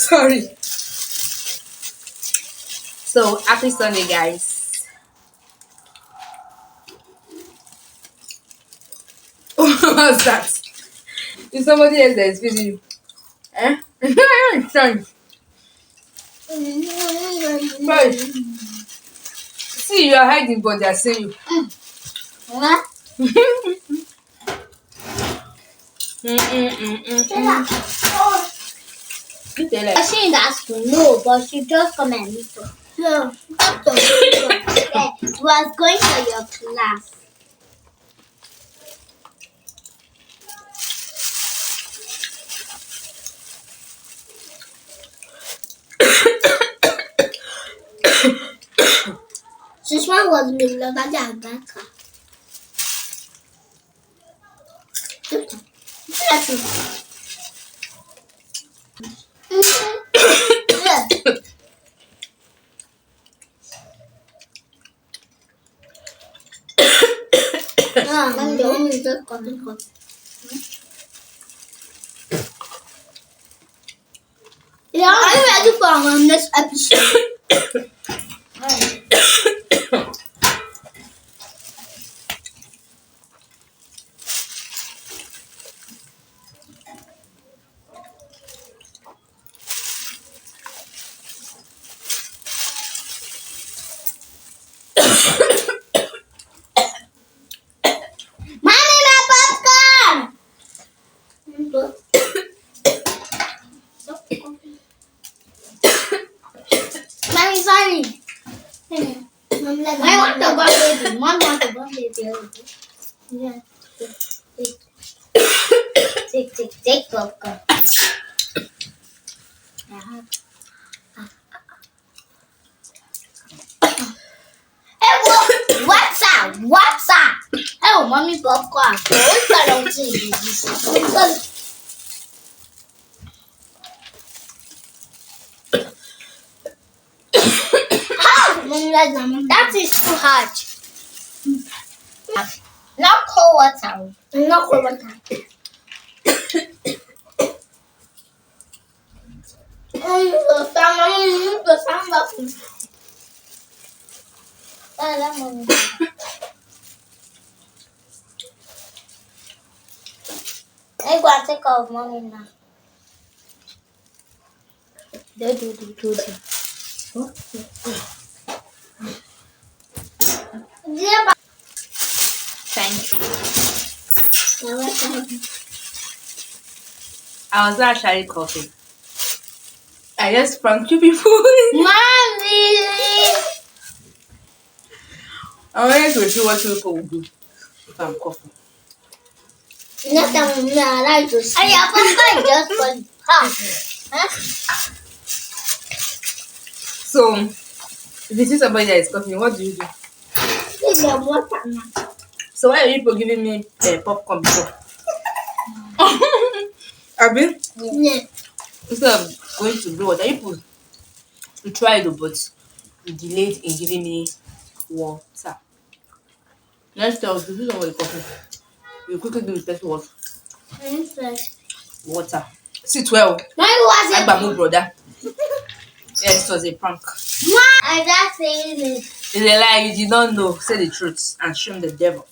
Sorry. So happy Sunday, guys. What's that? Is somebody else that is feeding you? Eh? Sorry. Sorry. See, you are hiding, but they are seeing you. What? I think that's to know, but she just come and listen. So, doctor, yeah, you was going to your class. This one was Mila Badagaka. I'm the only just coming home. Yeah, I'm ready for our next episode. Mommy, my popcorn! Mommy, sorry. I want the bun baby. Mom wants the bun baby. Yeah. Take popcorn. Hey, what's up? What's up? Oh, mommy popcorn. What's that on TV? That is too hard. Not cold water. Not cold water. I go and take off mommy now. Do. Thank you. You're welcome. I was not actually coughing. I just pranked you people. Mommy! I wanted to see what people will do if I'm coughing. Not that I like to see. Your papa is just funny. Huh? So, if you see somebody that is coughing, what do you do? Give them water now. So why are you people giving me popcorn before? Abi? Yeah. Instead of going to do water, you people you tried it, but you delayed in giving me water. Next time, if you see somebody coughing, you quickly give the person what? Water. Sit well. Why was it? Agbamu brother. Yes, it was a prank. I just saying it. It's a lie. You did not know. Say the truth and shame the devil.